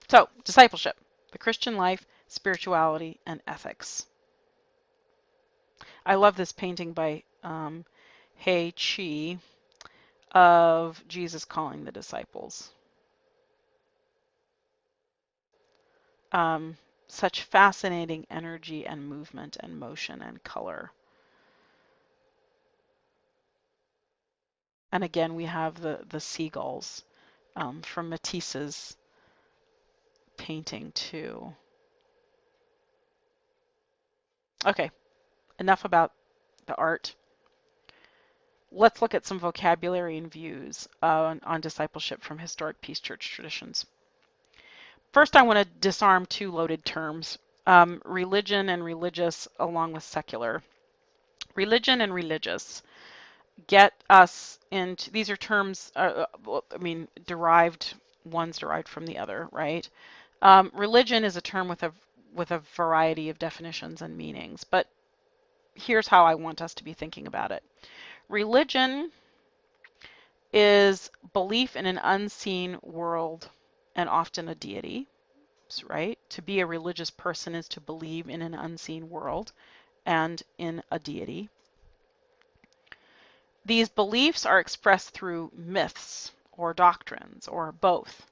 So, discipleship, the Christian life, spirituality, and ethics. I love this painting by Hei Chi of Jesus calling the disciples. Um, Such fascinating energy and movement and motion and color. And again, we have the seagulls from Matisse's painting too. Okay, enough about the art. Let's look at some vocabulary and views on discipleship from historic Peace Church traditions. First, I want to disarm two loaded terms, religion and religious, along with secular. Religion and religious get us into, these are terms, derived, one's derived from the other, right? Religion is a term with a variety of definitions and meanings, but here's how I want us to be thinking about it. Religion is belief in an unseen world and often a deity, right? To be a religious person is to believe in an unseen world and in a deity. These beliefs are expressed through myths or doctrines or both.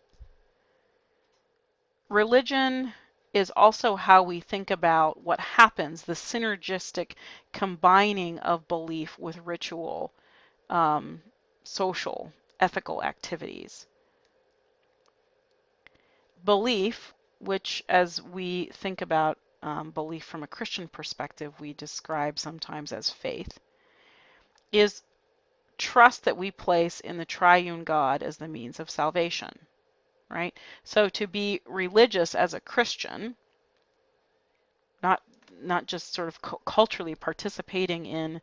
Religion is also how we think about what happens, the synergistic combining of belief with ritual, social, ethical activities. Belief, which as we think about belief from a Christian perspective, we describe sometimes as faith, is trust that we place in the triune God as the means of salvation, right? So to be religious as a Christian, not not just sort of culturally participating in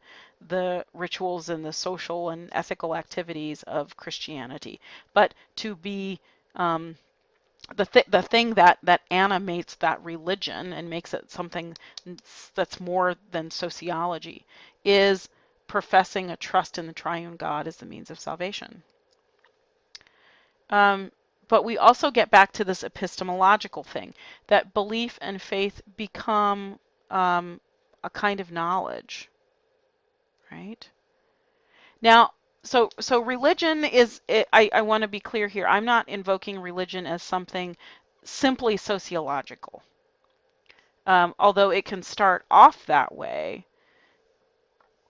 the rituals and the social and ethical activities of Christianity, but to be the thing that animates that religion and makes it something that's more than sociology is professing a trust in the triune God as the means of salvation. But we also get back to this epistemological thing, that belief and faith become a kind of knowledge, right? Now, so religion is, I want to be clear here, I'm not invoking religion as something simply sociological. Although it can start off that way,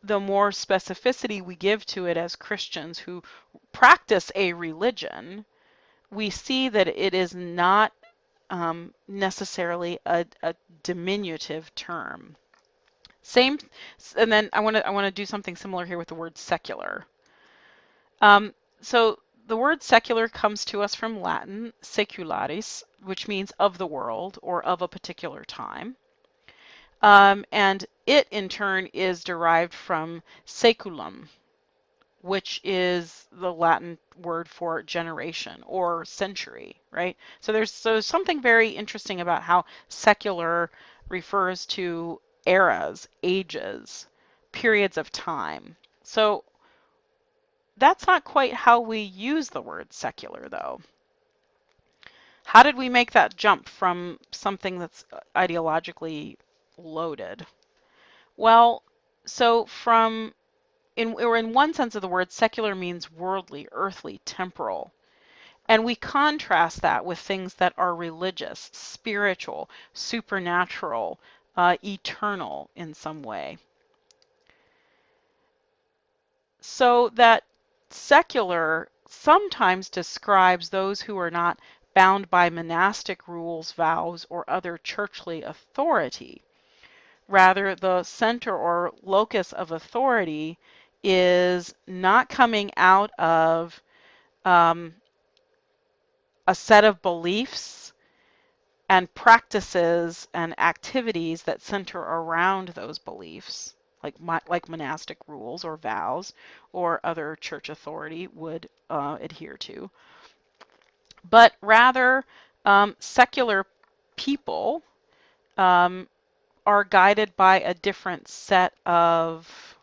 the more specificity we give to it as Christians who practice a religion, we see that it is not necessarily a diminutive term. Same, and then I want to do something similar here with the word secular. So the word secular comes to us from Latin secularis, which means of the world or of a particular time. And it in turn is derived from saeculum, which is the Latin word for generation or century, right? So there's something very interesting about how secular refers to eras, ages, periods of time. So that's not quite how we use the word secular, though. How did we make that jump from something that's ideologically loaded? Well, so in one sense of the word, secular means worldly, earthly, temporal. And we contrast that with things that are religious, spiritual, supernatural, eternal in some way. So that secular sometimes describes those who are not bound by monastic rules, vows, or other churchly authority. Rather, the center or locus of authority is not coming out of a set of beliefs and practices and activities that center around those beliefs, like monastic rules or vows or other church authority would adhere to, but rather secular people are guided by a different set of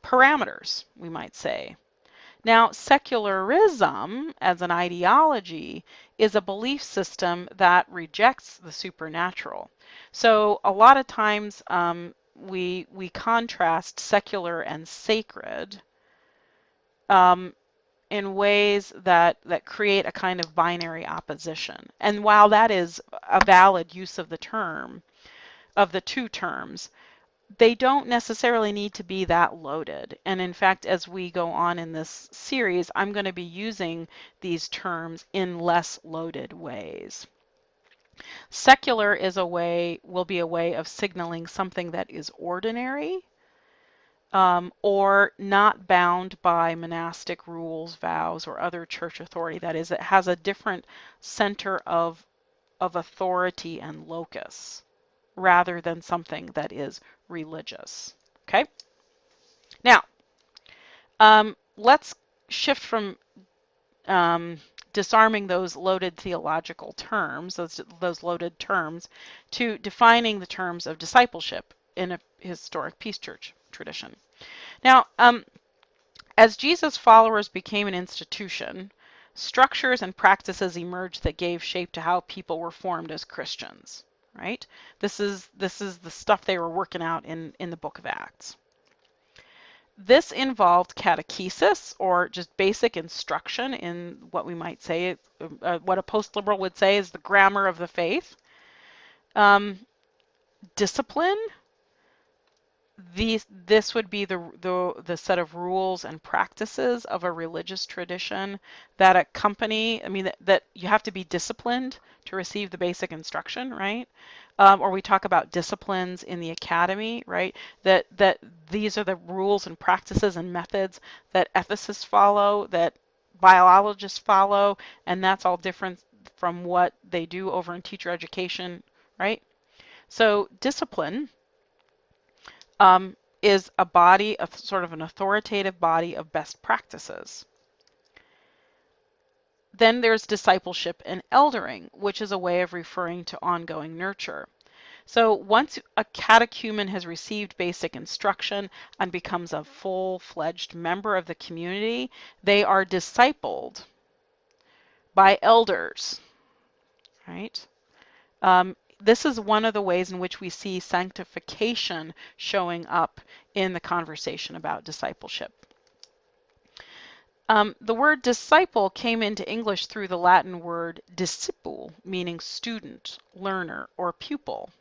parameters, we might say. Now, secularism as an ideology is a belief system that rejects the supernatural. So a lot of times we contrast secular and sacred um, in ways that create a kind of binary opposition. And while that is a valid use of the term, of the two terms, they don't necessarily need to be that loaded. And in fact, as we go on in this series, I'm going to be using these terms in less loaded ways. Secular is will be a way of signaling something that is ordinary, or not bound by monastic rules, vows, or other church authority. That is, it has a different center of authority and locus rather than something that is religious. Okay? Now, let's shift from disarming those loaded theological terms, those loaded terms, to defining the terms of discipleship in a historic Peace Church tradition. Now, as Jesus' followers became an institution, structures and practices emerged that gave shape to how people were formed as Christians. Right? This is the stuff they were working out in the book of Acts. This involved catechesis, or just basic instruction in what we might say, what a post-liberal would say is the grammar of the faith. Discipline. This would be the set of rules and practices of a religious tradition that accompany, that you have to be disciplined to receive the basic instruction, right? Or we talk about disciplines in the academy, right? That these are the rules and practices and methods that ethicists follow, that biologists follow, and that's all different from what they do over in teacher education, right? So discipline is a body of sort of an authoritative body of best practices. Then there's discipleship and eldering, which is a way of referring to ongoing nurture. So once a catechumen has received basic instruction and becomes a full-fledged member of the community, they are discipled by elders, right? This is one of the ways in which we see sanctification showing up in the conversation about discipleship. The word disciple came into English through the Latin word discipul, meaning student, learner, or pupil.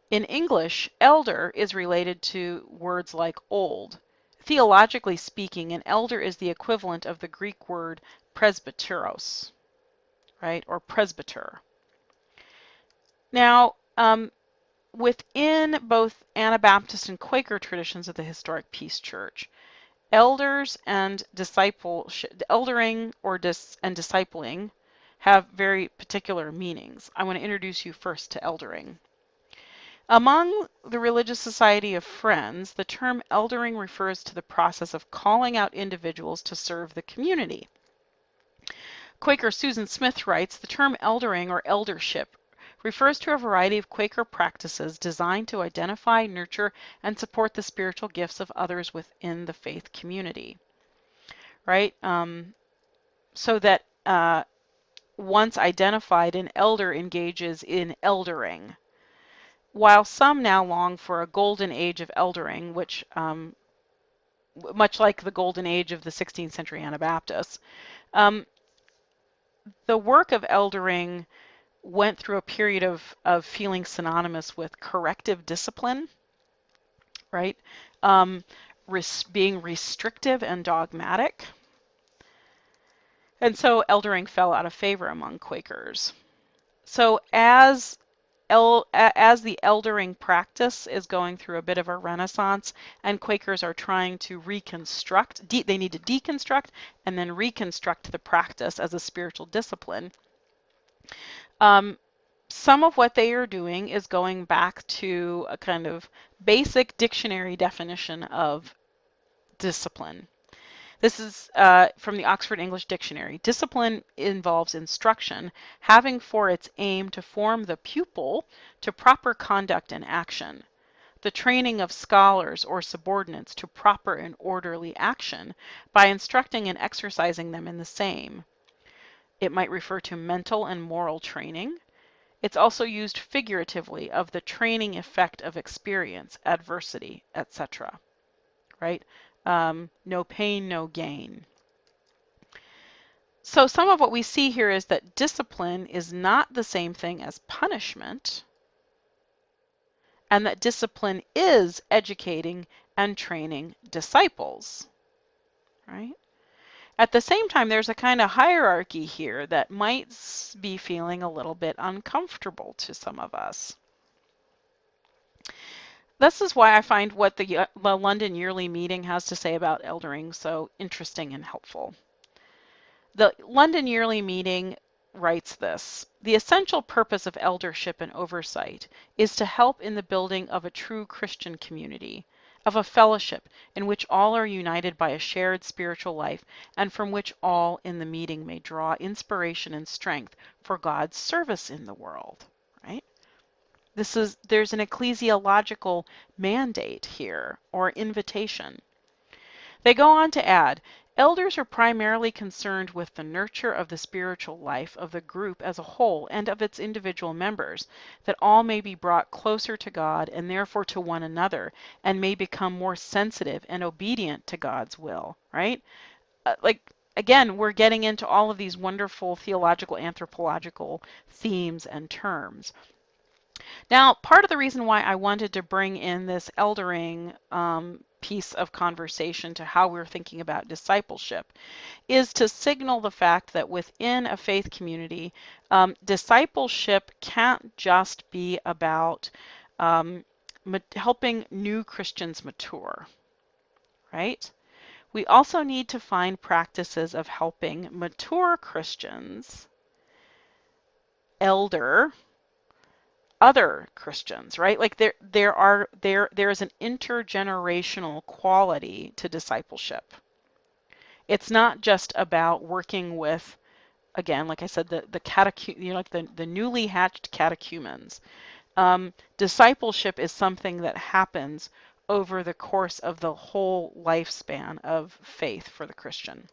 In English, elder is related to words like old. Theologically speaking, an elder is the equivalent of the Greek word presbyteros, right, or presbyter. Now, within both Anabaptist and Quaker traditions of the historic Peace Church, elders and discipleship, eldering and discipling have very particular meanings. I want to introduce you first to eldering. Among the Religious Society of Friends, the term eldering refers to the process of calling out individuals to serve the community. Quaker Susan Smith writes, the term eldering or eldership refers to a variety of Quaker practices designed to identify, nurture, and support the spiritual gifts of others within the faith community. Right? So that once identified, an elder engages in eldering. While some now long for a golden age of eldering, which, much like the golden age of the 16th century Anabaptists, the work of eldering went through a period of feeling synonymous with corrective discipline, right? Being restrictive and dogmatic. And so eldering fell out of favor among Quakers. So as the eldering practice is going through a bit of a renaissance, and Quakers are trying to reconstruct, they need to deconstruct and then reconstruct the practice as a spiritual discipline. Some of what they are doing is going back to a kind of basic dictionary definition of discipline. This is from the Oxford English Dictionary. Discipline involves instruction, having for its aim to form the pupil to proper conduct and action. the training of scholars or subordinates to proper and orderly action by instructing and exercising them in the same. It might refer to mental and moral training. It's also used figuratively of the training effect of experience, adversity, etc. Right? No pain, no gain. So some of what we see here is that discipline is not the same thing as punishment, and that discipline is educating and training disciples, right? At the same time, there's a kind of hierarchy here that might be feeling a little bit uncomfortable to some of us. This is why I find what the London Yearly Meeting has to say about eldering so interesting and helpful. The London Yearly Meeting writes this: the essential purpose of eldership and oversight is to help in the building of a true Christian community, of a fellowship in which all are united by a shared spiritual life, and from which all in the meeting may draw inspiration and strength for God's service in the world. Right? There's an ecclesiological mandate here, or invitation. They go on to add, elders are primarily concerned with the nurture of the spiritual life of the group as a whole and of its individual members, that all may be brought closer to God and therefore to one another, and may become more sensitive and obedient to God's will, right? Again, we're getting into all of these wonderful theological, anthropological themes and terms. Now, part of the reason why I wanted to bring in this eldering piece of conversation to how we're thinking about discipleship is to signal the fact that within a faith community, discipleship can't just be about helping new Christians mature, right? We also need to find practices of helping mature Christians elder other Christians, right? Like there is an intergenerational quality to discipleship. It's not just about working with, again, like I said, the like the newly hatched catechumens. Discipleship is something that happens over the course of the whole lifespan of faith for the Christian.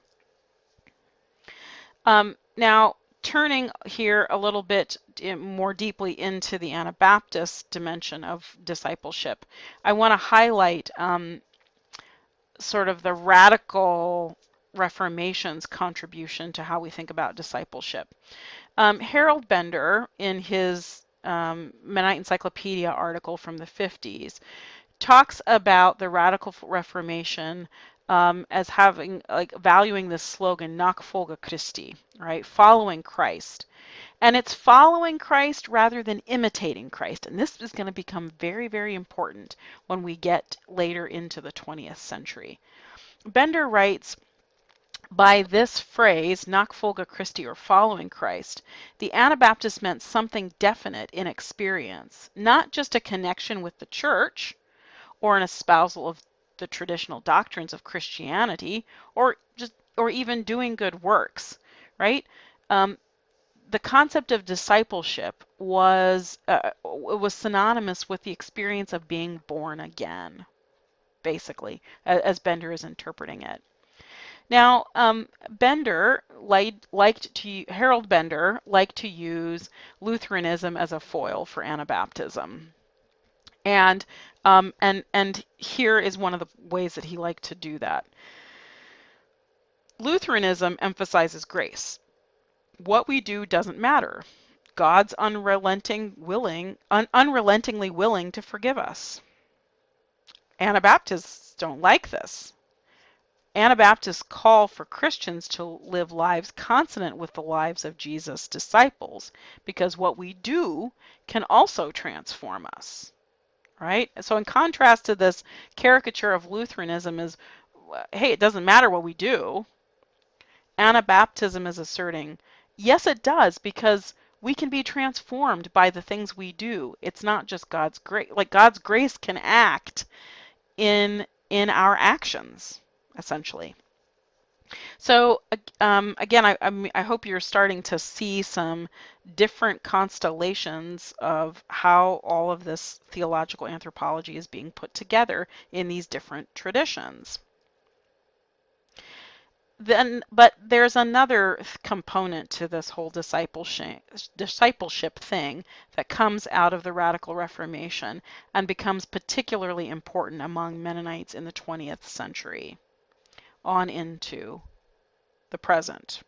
Now, turning here a little bit more deeply into the Anabaptist dimension of discipleship, I want to highlight sort of the radical Reformation's contribution to how we think about discipleship. Harold Bender, in his Mennonite Encyclopedia article from the 50s, talks about the radical Reformation as having, like, valuing this slogan, Nachfolge Christi, right? Following Christ. And it's following Christ rather than imitating Christ. And this is going to become very, very important when we get later into the 20th century. Bender writes, by this phrase, Nachfolge Christi, or following Christ, the Anabaptists meant something definite in experience, not just a connection with the church, or an espousal of the traditional doctrines of Christianity, or even doing good works, right? The concept of discipleship was synonymous with the experience of being born again, basically, as Bender is interpreting it. Now, Harold Bender liked to use Lutheranism as a foil for Anabaptism. And here is one of the ways that he liked to do that. Lutheranism emphasizes grace. What we do doesn't matter. God's unrelentingly willing to forgive us. Anabaptists don't like this. Anabaptists call for Christians to live lives consonant with the lives of Jesus' disciples, because what we do can also transform us. Right? So in contrast to this caricature of Lutheranism is, hey, it doesn't matter what we do, Anabaptism is asserting, yes, it does, because we can be transformed by the things we do. It's not just God's grace. Like, God's grace can act in our actions, essentially. So again, I hope you're starting to see some different constellations of how all of this theological anthropology is being put together in these different traditions. But there's another component to this whole discipleship thing that comes out of the Radical Reformation and becomes particularly important among Mennonites in the 20th century on into the present.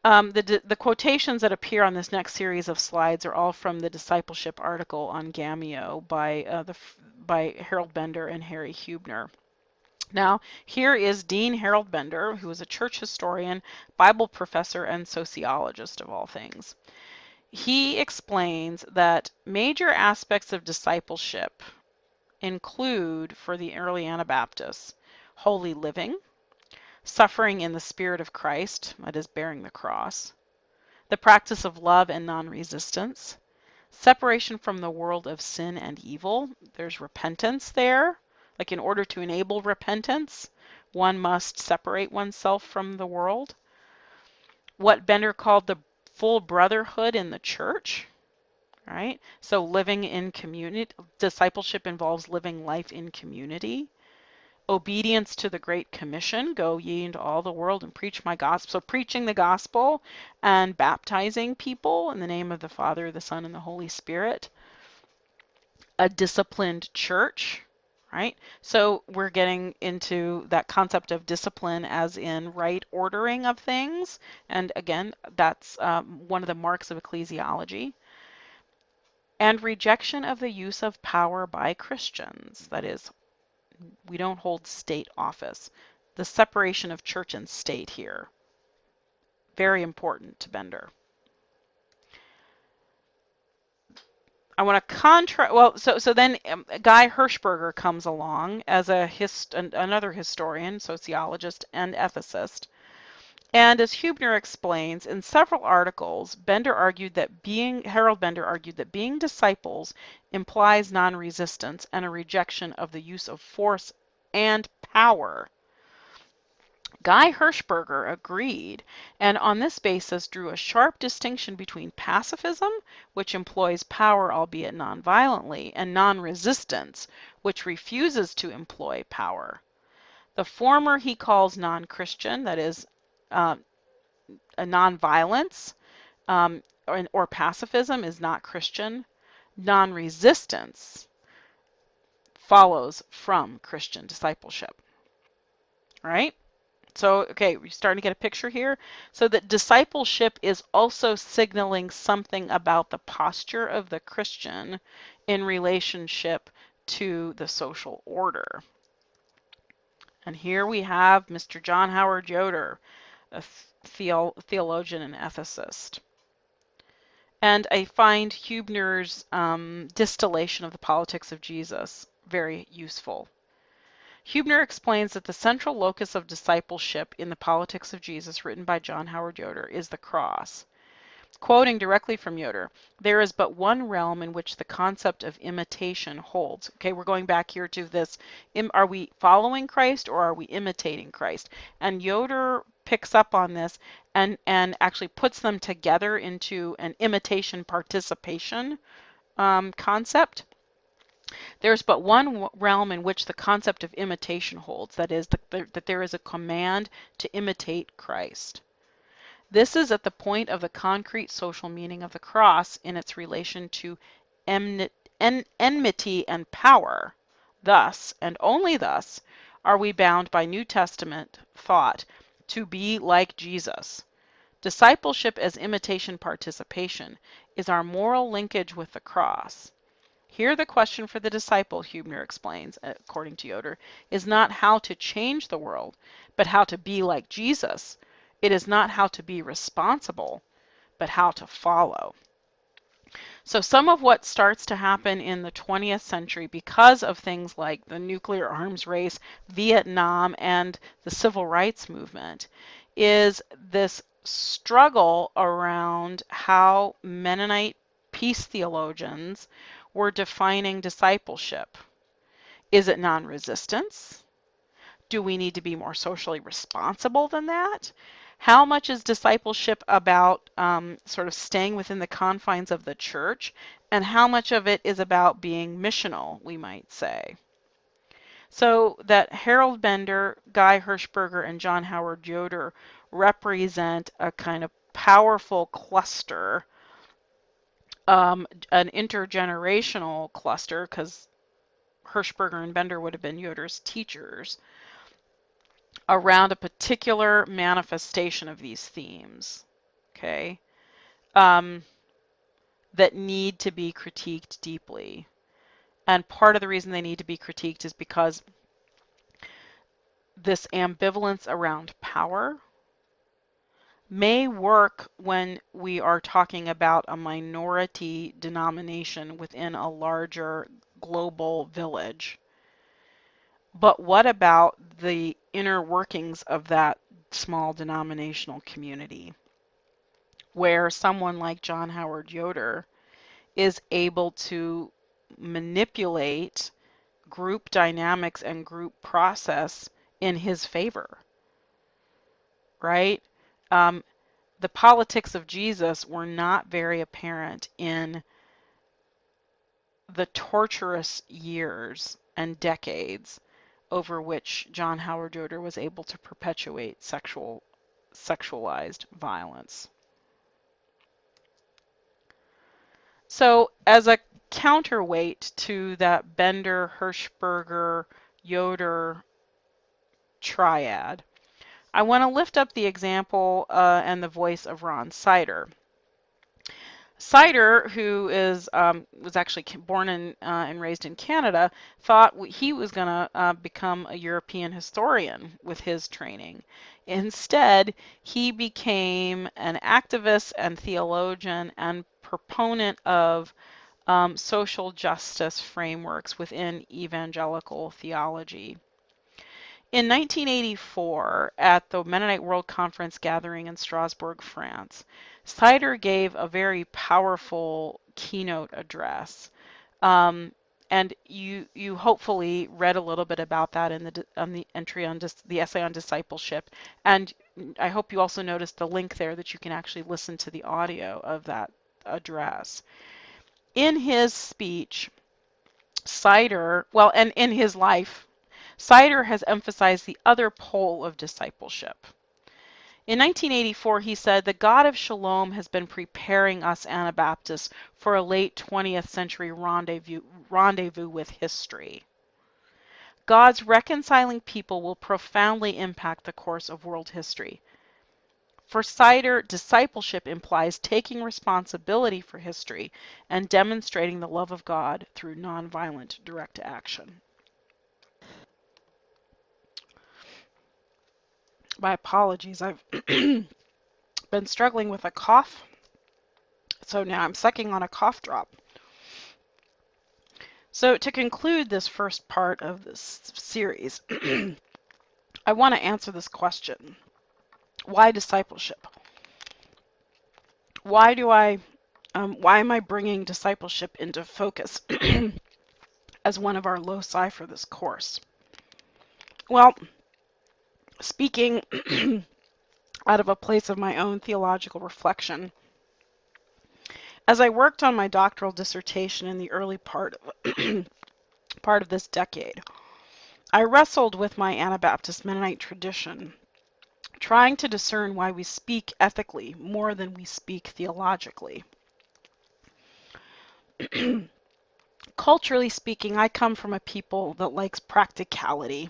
The quotations that appear on this next series of slides are all from the discipleship article on Gameo by Harold Bender and Harry Hubner. Now, here is Dean Harold Bender, who is a church historian, Bible professor, and sociologist of all things. He explains that major aspects of discipleship include, for the early Anabaptists, holy living, suffering in the Spirit of Christ, that is, bearing the cross, the practice of love and non-resistance, separation from the world of sin and evil. There's repentance there. Like in order to enable repentance, one must separate oneself from the world. What Bender called the full brotherhood in the church, right? So living in community, discipleship involves living life in community. Obedience to the Great Commission, go ye into all the world and preach my gospel. So preaching the gospel and baptizing people in the name of the Father, the Son, and the Holy Spirit. A disciplined church, right? So we're getting into that concept of discipline as in right ordering of things. And again, that's one of the marks of ecclesiology. And rejection of the use of power by Christians. That is, we don't hold state office. The separation of church and state here. Very important to Bender. I want to contrast. Well, so then Guy Hirschberger comes along as another historian, sociologist, and ethicist. And as Hubner explains in several articles, Harold Bender argued that being disciples implies non-resistance and a rejection of the use of force and power. Guy Hirschberger agreed, and on this basis drew a sharp distinction between pacifism, which employs power albeit non-violently, and non-resistance, which refuses to employ power. The former he calls non-Christian, that is, a non-violence, or pacifism is not Christian. Non-resistance follows from Christian discipleship, right? So, okay, we're starting to get a picture here. So that discipleship is also signaling something about the posture of the Christian in relationship to the social order. And here we have Mr. John Howard Yoder, a theologian and ethicist. And I find Hubner's distillation of the politics of Jesus very useful. Hubner explains that the central locus of discipleship in the Politics of Jesus, written by John Howard Yoder, is the cross. Quoting directly from Yoder, there is but one realm in which the concept of imitation holds. Okay, we're going back here to this, are we following Christ or are we imitating Christ? And Yoder picks up on this and actually puts them together into an imitation participation concept. There's but one realm in which the concept of imitation holds, that is, that there is a command to imitate Christ. This is at the point of the concrete social meaning of the cross in its relation to enmity and power. Thus, and only thus, are we bound by New Testament thought to be like Jesus. Discipleship as imitation participation is our moral linkage with the cross. Here the question for the disciple, Hubner explains, according to Yoder, is not how to change the world, but how to be like Jesus. It is not how to be responsible, but how to follow. So some of what starts to happen in the 20th century because of things like the nuclear arms race, Vietnam, and the civil rights movement is this struggle around how Mennonite peace theologians were defining discipleship. Is it non-resistance? Do we need to be more socially responsible than that? How much is discipleship about sort of staying within the confines of the church, and how much of it is about being missional, we might say? So that Harold Bender, Guy Hirschberger, and John Howard Yoder represent a kind of powerful cluster, an intergenerational cluster, because Hirschberger and Bender would have been Yoder's teachers, around a particular manifestation of these themes, okay, um, that need to be critiqued deeply. And part of the reason they need to be critiqued is because this ambivalence around power may work when we are talking about a minority denomination within a larger global village. But what about the inner workings of that small denominational community, where someone like John Howard Yoder is able to manipulate group dynamics and group process in his favor, right? Um, the politics of Jesus were not very apparent in the torturous years and decades over which John Howard Yoder was able to perpetuate sexualized violence. So as a counterweight to that Bender, Hirschberger, Yoder triad, I want to lift up the example and the voice of Ron Sider. Sider, who was actually born and raised in Canada, thought he was going to become a European historian with his training. Instead, he became an activist and theologian and proponent of social justice frameworks within evangelical theology. In 1984, at the Mennonite World Conference gathering in Strasbourg, France, Sider gave a very powerful keynote address. And you hopefully read a little bit about that in the entry on the essay on discipleship. And I hope you also noticed the link there that you can actually listen to the audio of that address. In his speech, Sider, well, and in his life, Sider has emphasized the other pole of discipleship. In 1984, he said, "The God of Shalom has been preparing us Anabaptists for a late 20th century rendezvous with history. God's reconciling people will profoundly impact the course of world history. For Sider, discipleship implies taking responsibility for history and demonstrating the love of God through nonviolent direct action." My apologies, I've been struggling with a cough, so now I'm sucking on a cough drop. So to conclude this first part of this series, I want to answer this question. Why discipleship? Why am I bringing discipleship into focus as one of our loci for this course? Well, speaking out of a place of my own theological reflection, as I worked on my doctoral dissertation in the early part of this decade, I wrestled with my Anabaptist Mennonite tradition, trying to discern why we speak ethically more than we speak theologically. Culturally speaking, I come from a people that likes practicality.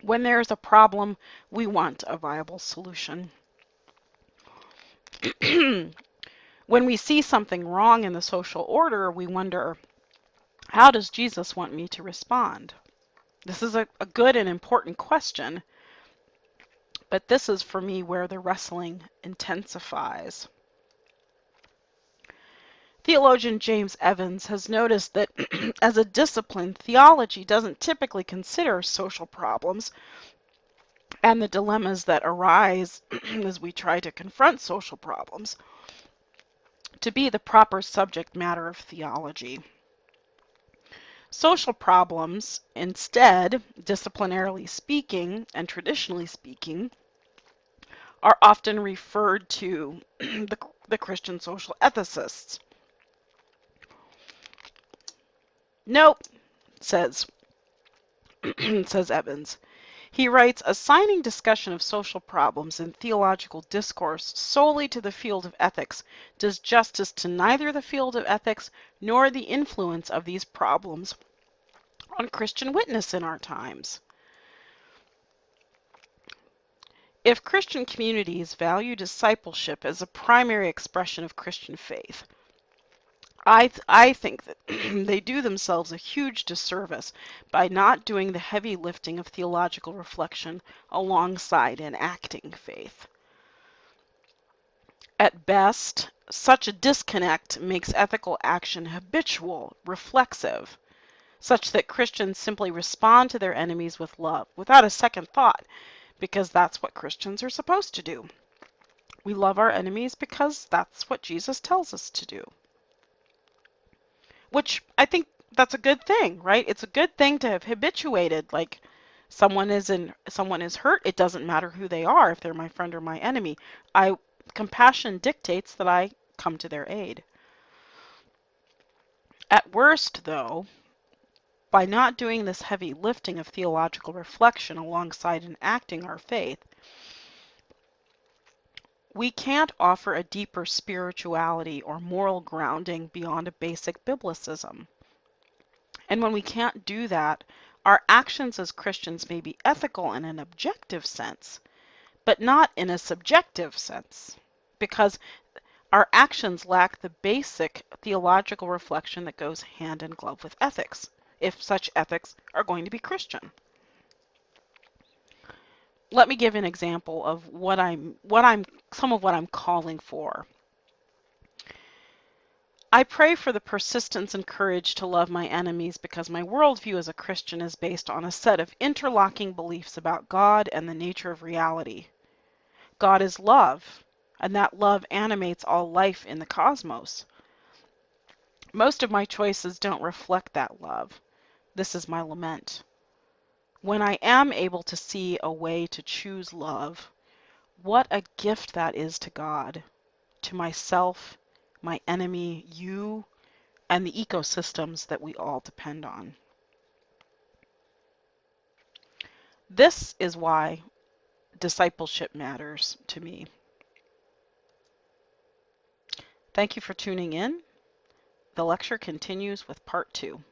When there is a problem, we want a viable solution. When we see something wrong in the social order, we wonder, how does Jesus want me to respond? This is a good and important question, but this is for me where the wrestling intensifies. Theologian James Evans has noticed that as a discipline, theology doesn't typically consider social problems and the dilemmas that arise as we try to confront social problems to be the proper subject matter of theology. Social problems, instead, disciplinarily speaking and traditionally speaking, are often referred to the Christian social ethicists. Nope, says says Evans. He writes, assigning discussion of social problems in theological discourse solely to the field of ethics does justice to neither the field of ethics nor the influence of these problems on Christian witness in our times. If Christian communities value discipleship as a primary expression of Christian faith, I think that they do themselves a huge disservice by not doing the heavy lifting of theological reflection alongside enacting faith. At best, such a disconnect makes ethical action habitual, reflexive, such that Christians simply respond to their enemies with love, without a second thought, because that's what Christians are supposed to do. We love our enemies because that's what Jesus tells us to do. Which I think that's a good thing, right? It's a good thing to have habituated, like someone is hurt, it doesn't matter who they are, if they're my friend or my enemy. Compassion dictates that I come to their aid. At worst, though, by not doing this heavy lifting of theological reflection alongside enacting our faith, we can't offer a deeper spirituality or moral grounding beyond a basic biblicism. And when we can't do that, our actions as Christians may be ethical in an objective sense, but not in a subjective sense, because our actions lack the basic theological reflection that goes hand in glove with ethics, if such ethics are going to be Christian. Let me give an example of some of what I'm calling for. I pray for the persistence and courage to love my enemies because my worldview as a Christian is based on a set of interlocking beliefs about God and the nature of reality. God is love, and that love animates all life in the cosmos. Most of my choices don't reflect that love. This is my lament. When I am able to see a way to choose love, what a gift that is to God, to myself, my enemy, you, and the ecosystems that we all depend on. This is why discipleship matters to me. Thank you for tuning in. The lecture continues with part 2.